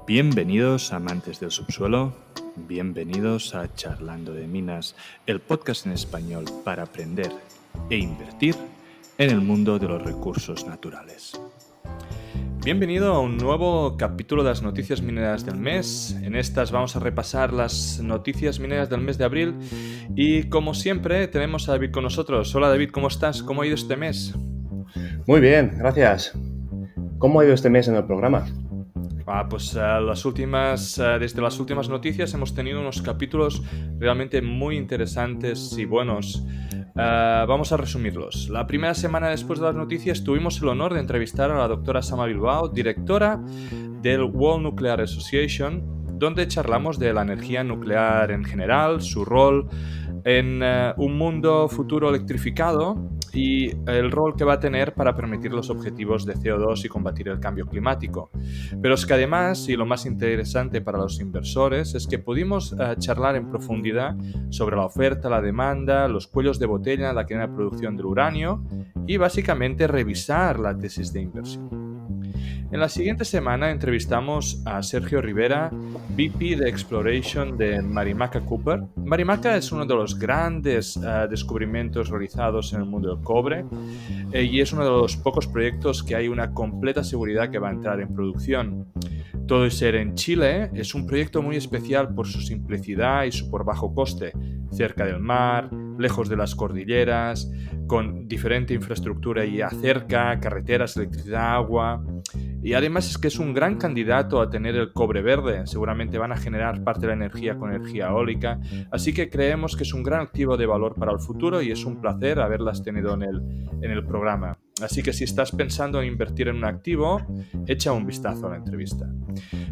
Bienvenidos amantes del subsuelo, bienvenidos a Charlando de Minas, el podcast en español para aprender e invertir en el mundo de los recursos naturales. Bienvenido a un nuevo capítulo de las noticias mineras del mes. En estas vamos a repasar las noticias mineras del mes de abril y como siempre tenemos a David con nosotros. Hola David, ¿cómo estás? ¿Cómo ha ido este mes? Muy bien, gracias. ¿Cómo ha ido este mes en el programa? Desde las últimas noticias hemos tenido unos capítulos realmente muy interesantes y buenos. Vamos a resumirlos. La primera semana después de las noticias tuvimos el honor de entrevistar a la doctora Sama Bilbao, directora del World Nuclear Association, donde charlamos de la energía nuclear en general, su rol en un mundo futuro electrificado y el rol que va a tener para permitir los objetivos de CO2 y combatir el cambio climático. Pero es que además, y lo más interesante para los inversores, es que pudimos charlar en profundidad sobre la oferta, la demanda, los cuellos de botella, la cadena de producción del uranio y básicamente revisar la tesis de inversión. En la siguiente semana entrevistamos a Sergio Rivera, VP de Exploration de Marimaca Copper. Marimaca es uno de los grandes descubrimientos realizados en el mundo del cobre y es uno de los pocos proyectos que hay una completa seguridad que va a entrar en producción. Todo y ser en Chile, es un proyecto muy especial por su simplicidad y su por bajo coste, cerca del mar, lejos de las cordilleras, con diferente infraestructura y cerca, carreteras, electricidad, agua. Y además es que es un gran candidato a tener el cobre verde. Seguramente van a generar parte de la energía con energía eólica. Así que creemos que es un gran activo de valor para el futuro y es un placer haberlas tenido en el programa. Así que si estás pensando en invertir en un activo, echa un vistazo a la entrevista.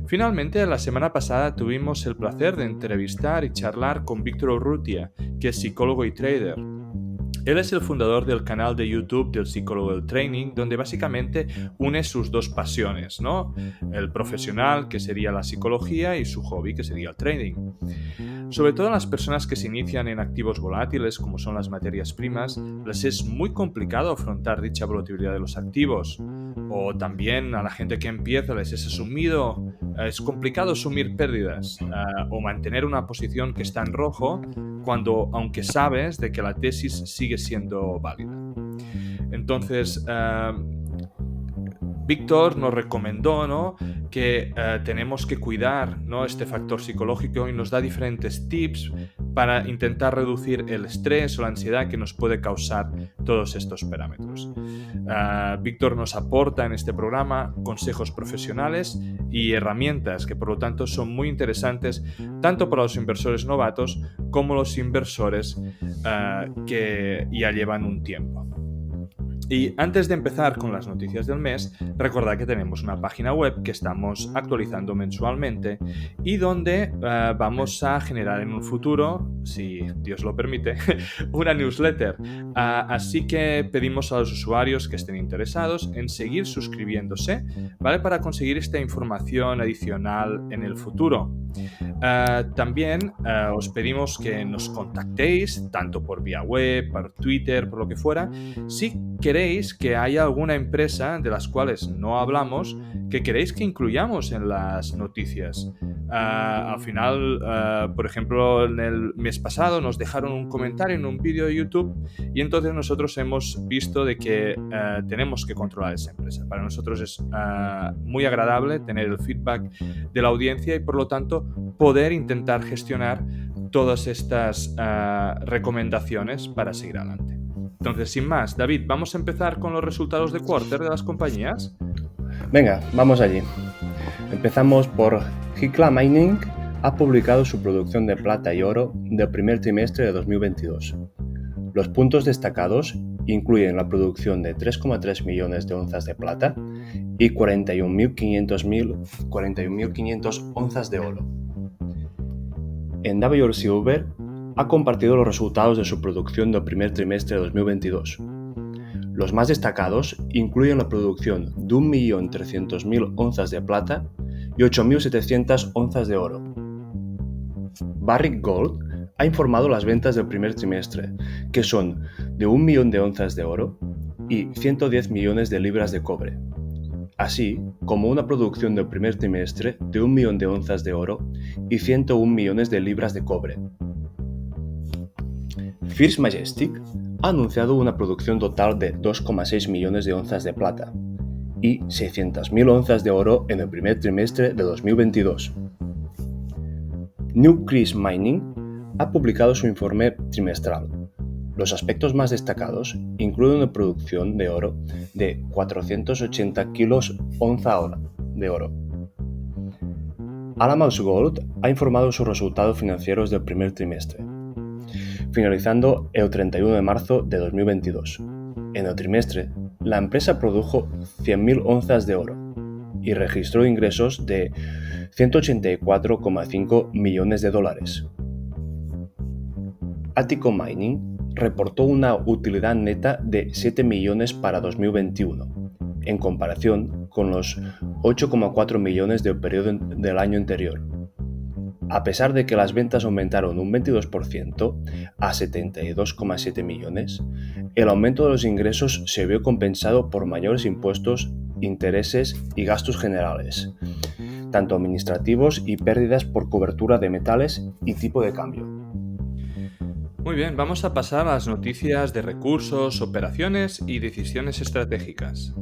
Finalmente, la semana pasada tuvimos el placer de entrevistar y charlar con Víctor Urrutia, que es psicólogo y trader. Él es el fundador del canal de YouTube del Psicólogo del Training, donde básicamente une sus dos pasiones, ¿no? El profesional, que sería la psicología, y su hobby, que sería el trading. Sobre todo a las personas que se inician en activos volátiles, como son las materias primas, les es muy complicado afrontar dicha volatilidad de los activos. O también a la gente que empieza les es es complicado asumir pérdidas o mantener una posición que está en rojo aunque sabes de que la tesis sigue siendo válida. Entonces, Víctor nos recomendó, ¿no?, que tenemos que cuidar, ¿no?, este factor psicológico y nos da diferentes tips para intentar reducir el estrés o la ansiedad que nos puede causar todos estos parámetros. Víctor nos aporta en este programa consejos profesionales y herramientas que por lo tanto son muy interesantes tanto para los inversores novatos como los inversores que ya llevan un tiempo. Y antes de empezar con las noticias del mes, recordad que tenemos una página web que estamos actualizando mensualmente y donde vamos a generar en un futuro, si Dios lo permite, una newsletter. Así que pedimos a los usuarios que estén interesados en seguir suscribiéndose, ¿vale?, para conseguir esta información adicional en el futuro. También os pedimos que nos contactéis, tanto por vía web, por Twitter, por lo que fuera, si queréis que haya alguna empresa de las cuales no hablamos que queréis que incluyamos en las noticias. Al final, por ejemplo, en el mes pasado nos dejaron un comentario en un vídeo de YouTube y entonces nosotros hemos visto de que tenemos que controlar esa empresa. Para nosotros es muy agradable tener el feedback de la audiencia y por lo tanto poder intentar gestionar todas estas recomendaciones para seguir adelante. Entonces, sin más, David, vamos a empezar con los resultados de quarter de las compañías. Venga, vamos allí. Empezamos por Hecla Mining. Ha publicado su producción de plata y oro del primer trimestre de 2022. Los puntos destacados incluyen la producción de 3,3 millones de onzas de plata y 41.500 onzas de oro. Endeavour Silver ha compartido los resultados de su producción del primer trimestre de 2022. Los más destacados incluyen la producción de 1.300.000 onzas de plata y 8.700 onzas de oro. Barrick Gold ha informado las ventas del primer trimestre, que son de 1 millón de onzas de oro y 110 millones de libras de cobre. así como una producción del primer trimestre de 1 millón de onzas de oro y 101 millones de libras de cobre. First Majestic ha anunciado una producción total de 2,6 millones de onzas de plata y 600.000 onzas de oro en el primer trimestre de 2022. Newcrest Mining ha publicado su informe trimestral. Los aspectos más destacados incluyen una producción de oro de 480 kilos onza de oro. Alamos Gold ha informado sus resultados financieros del primer trimestre, finalizando el 31 de marzo de 2022. En el trimestre, la empresa produjo 100.000 onzas de oro y registró ingresos de 184,5 millones de dólares. Attico Mining reportó una utilidad neta de 7 millones para 2021, en comparación con los 8,4 millones del periodo del año anterior. A pesar de que las ventas aumentaron un 22% a 72,7 millones, el aumento de los ingresos se vio compensado por mayores impuestos, intereses y gastos generales, tanto administrativos y pérdidas por cobertura de metales y tipo de cambio. Muy bien, vamos a pasar a las noticias de recursos, operaciones y decisiones estratégicas.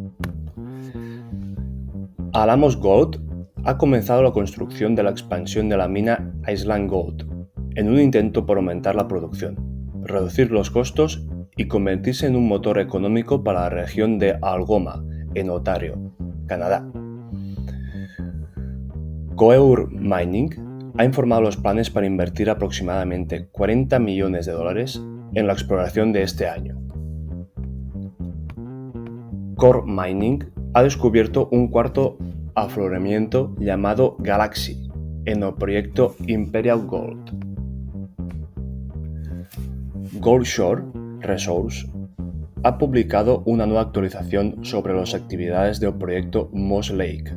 Alamos Gold ha comenzado la construcción de la expansión de la mina Island Gold, en un intento por aumentar la producción, reducir los costos y convertirse en un motor económico para la región de Algoma, en Ontario, Canadá. Coeur Mining ha informado los planes para invertir aproximadamente 40 millones de dólares en la exploración de este año. Core Mining ha descubierto un cuarto afloramiento llamado Galaxy en el proyecto Imperial Gold. Goldshore Resources ha publicado una nueva actualización sobre las actividades del proyecto Moss Lake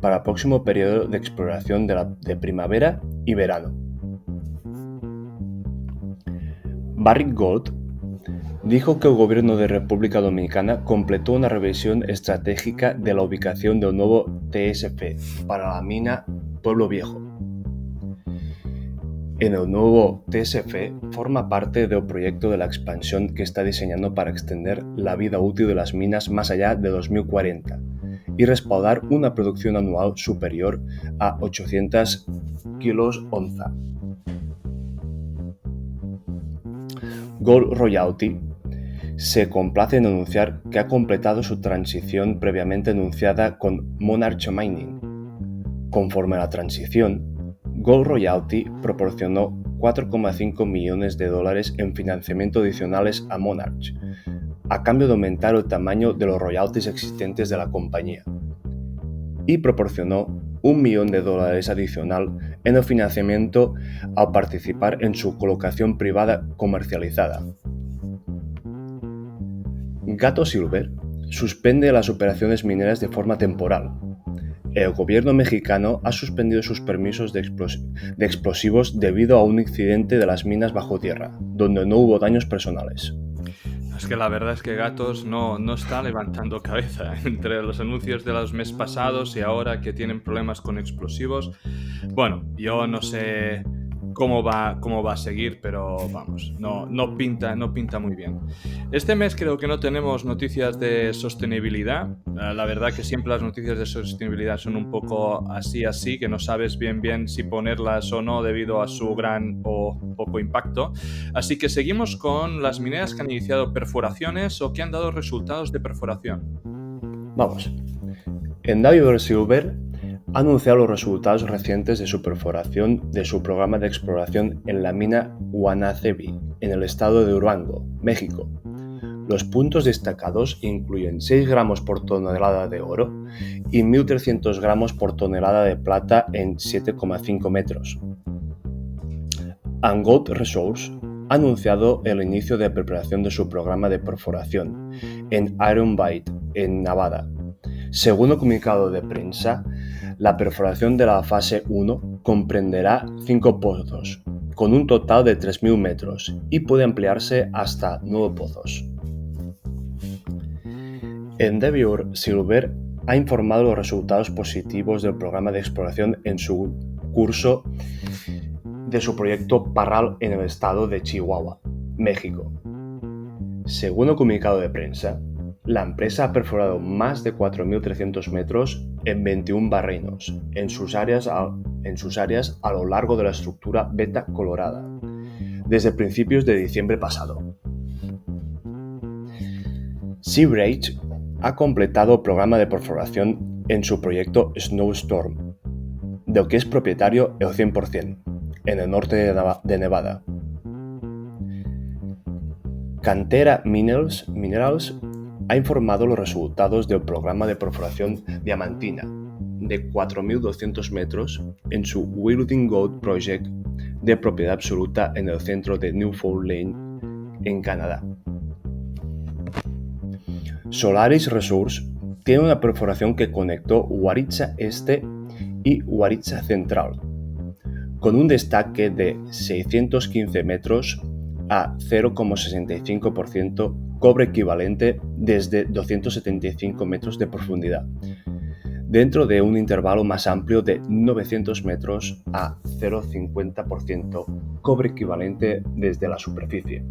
para el próximo periodo de exploración de primavera y verano. Barrick Gold dijo que el gobierno de República Dominicana completó una revisión estratégica de la ubicación del nuevo TSF para la mina Pueblo Viejo. En el nuevo TSF forma parte del proyecto de la expansión que está diseñando para extender la vida útil de las minas más allá de 2040 y respaldar una producción anual superior a 800 kilos onza. Gold Royalty se complace en anunciar que ha completado su transición previamente anunciada con Monarch Mining. Conforme a la transición, Gold Royalty proporcionó 4,5 millones de dólares en financiamiento adicionales a Monarch, a cambio de aumentar el tamaño de los royalties existentes de la compañía, y proporcionó $1 millón adicional en el financiamiento al participar en su colocación privada comercializada. Gato Silver suspende las operaciones mineras de forma temporal. El gobierno mexicano ha suspendido sus permisos de explosivos debido a un incidente de las minas bajo tierra, donde no hubo daños personales. Es que la verdad es que Gatos no está levantando cabeza entre los anuncios de los meses pasados y ahora que tienen problemas con explosivos. Bueno, yo no sé cómo va a seguir, pero vamos, no pinta muy bien. Este mes creo que no tenemos noticias de sostenibilidad. La verdad que siempre las noticias de sostenibilidad son un poco así, que no sabes bien si ponerlas o no debido a su gran o poco impacto. Así que seguimos con las mineras que han iniciado perforaciones o que han dado resultados de perforación. Vamos. Endeavour Silver ha anunciado los resultados recientes de su perforación de su programa de exploración en la mina Guanaceví, en el estado de Durango, México. Los puntos destacados incluyen 6 gramos por tonelada de oro y 1.300 gramos por tonelada de plata en 7,5 metros. Gold Resources ha anunciado el inicio de preparación de su programa de perforación en Iron Butte, en Nevada. Según el comunicado de prensa, la perforación de la fase 1 comprenderá 5 pozos, con un total de 3.000 metros, y puede ampliarse hasta 9 pozos. Endeavour Silver ha informado los resultados positivos del programa de exploración en su curso de su proyecto Parral en el estado de Chihuahua, México. Según el comunicado de prensa, la empresa ha perforado más de 4.300 metros en 21 barrenos en sus áreas a lo largo de la estructura Beta Colorada, desde principios de diciembre pasado. Seabridge ha completado el programa de perforación en su proyecto Snowstorm, del que es propietario el 100%, en el norte de Nevada. Cantera Minerals ha informado los resultados del programa de perforación diamantina de 4.200 metros en su Wilding Gold Project de propiedad absoluta en el centro de Newfoundland, en Canadá. Solaris Resource tiene una perforación que conectó Waritza Este y Waritza Central, con un destaque de 615 metros a 0,65% cobre equivalente desde 275 metros de profundidad, dentro de un intervalo más amplio de 900 metros a 0,50% cobre equivalente desde la superficie.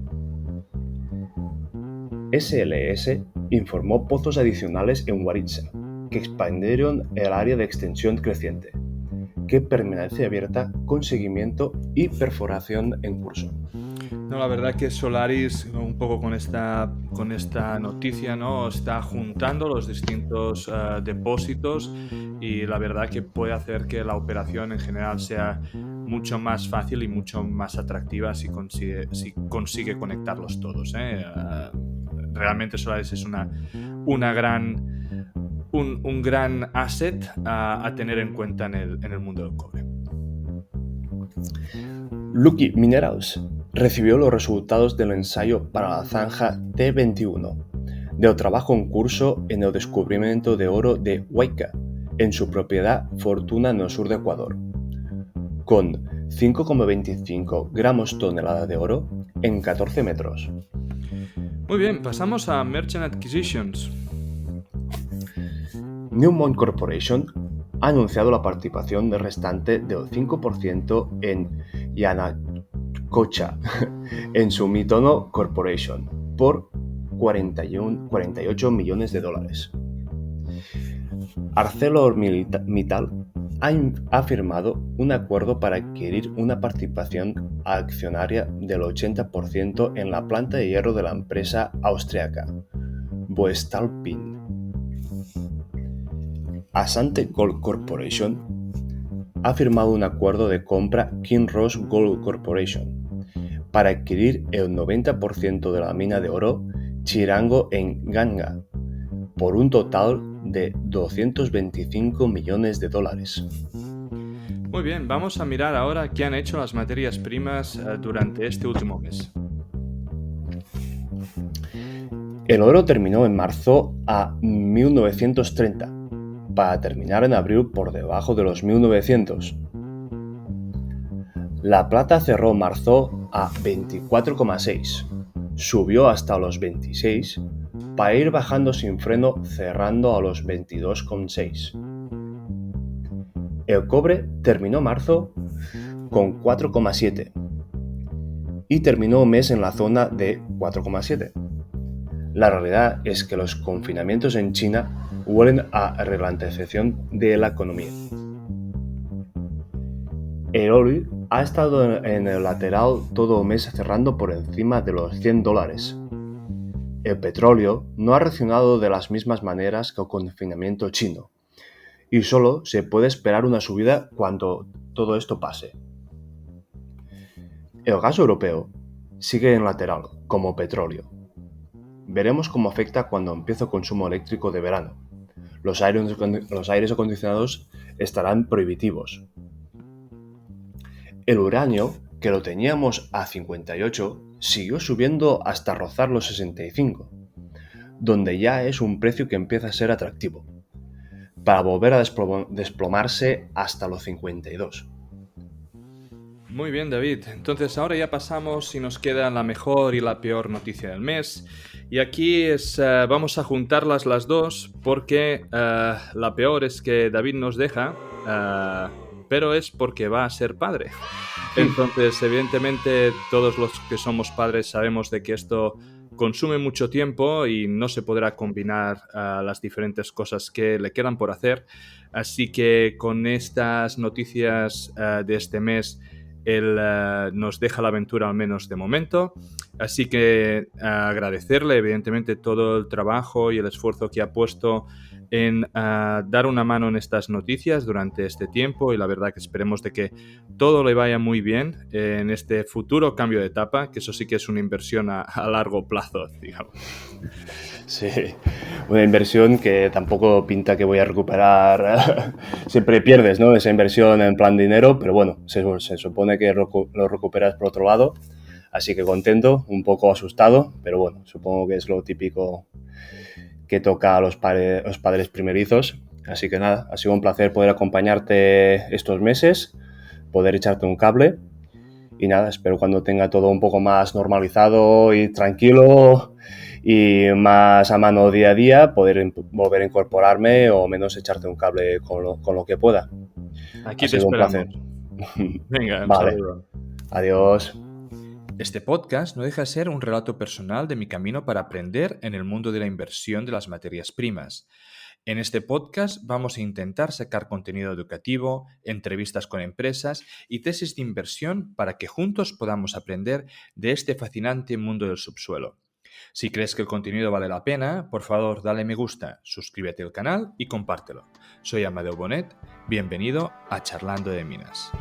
SLS informó pozos adicionales en Waritza, que expandieron el área de extensión creciente, que permanece abierta con seguimiento y perforación en curso. No, la verdad que Solaris, un poco con esta noticia, ¿no? Está juntando los distintos depósitos y la verdad que puede hacer que la operación en general sea mucho más fácil y mucho más atractiva si consigue conectarlos todos, ¿eh? Realmente Solaris es un gran asset a tener en cuenta en el mundo del cobre. Lucky Minerals recibió los resultados del ensayo para la zanja T21 del trabajo en curso en el descubrimiento de oro de Huayca en su propiedad Fortuna en el sur de Ecuador, con 5,25 gramos tonelada de oro en 14 metros. Muy bien, pasamos a Merchant Acquisitions. Newmont Corporation ha anunciado la participación del restante del 5% en Yanacocha en Sumitomo Corporation por $48 millones. ArcelorMittal ha firmado un acuerdo para adquirir una participación accionaria del 80% en la planta de hierro de la empresa austriaca Voestalpine. Asante Gold Corporation ha firmado un acuerdo de compra Kinross Gold Corporation para adquirir el 90% de la mina de oro Chirango en Ganga por un total de $225 millones. Muy bien, vamos a mirar ahora qué han hecho las materias primas durante este último mes. El oro terminó en marzo a 1930, para terminar en abril por debajo de los 1900. La plata cerró marzo a 24,6, subió hasta los 26, para ir bajando sin freno cerrando a los 22,6. El cobre terminó marzo con 4,7 y terminó el mes en la zona de 4,7. La realidad es que los confinamientos en China huelen a ralentización de la economía. El oro ha estado en el lateral todo el mes cerrando por encima de los $100. El petróleo no ha reaccionado de las mismas maneras que el confinamiento chino y solo se puede esperar una subida cuando todo esto pase. El gas europeo sigue en lateral, como petróleo. Veremos cómo afecta cuando empiece el consumo eléctrico de verano. Los aires acondicionados estarán prohibitivos. El uranio, que lo teníamos a 58, siguió subiendo hasta rozar los 65, donde ya es un precio que empieza a ser atractivo, para volver a desplomarse hasta los 52. Muy bien, David. Entonces ahora ya pasamos y nos queda la mejor y la peor noticia del mes. Y aquí vamos a juntarlas las dos porque la peor es que David nos deja, pero es porque va a ser padre. Entonces, evidentemente, todos los que somos padres sabemos de que esto consume mucho tiempo y no se podrá combinar las diferentes cosas que le quedan por hacer. Así que con estas noticias de este mes, él nos deja la aventura al menos de momento. Así que agradecerle, evidentemente, todo el trabajo y el esfuerzo que ha puesto en dar una mano en estas noticias durante este tiempo, y la verdad que esperemos de que todo le vaya muy bien en este futuro cambio de etapa, que eso sí que es una inversión a largo plazo, digamos. Sí, una inversión que tampoco pinta que voy a recuperar. Siempre pierdes, ¿no? Esa inversión en plan dinero, pero bueno, se supone que lo recuperas por otro lado. Así que contento, un poco asustado, pero bueno, supongo que es lo típico que toca a los padres primerizos. Así que nada, ha sido un placer poder acompañarte estos meses, poder echarte un cable. Y nada, espero cuando tenga todo un poco más normalizado y tranquilo y más a mano día a día, poder volver a incorporarme o menos echarte un cable con lo que pueda. Aquí Ha te sido un esperamos. placer. Venga, un Vale, saludo. adiós. Este podcast no deja de ser un relato personal de mi camino para aprender en el mundo de la inversión de las materias primas. En este podcast vamos a intentar sacar contenido educativo, entrevistas con empresas y tesis de inversión para que juntos podamos aprender de este fascinante mundo del subsuelo. Si crees que el contenido vale la pena, por favor dale me gusta, suscríbete al canal y compártelo. Soy Amadeu Bonet, bienvenido a Charlando de Minas.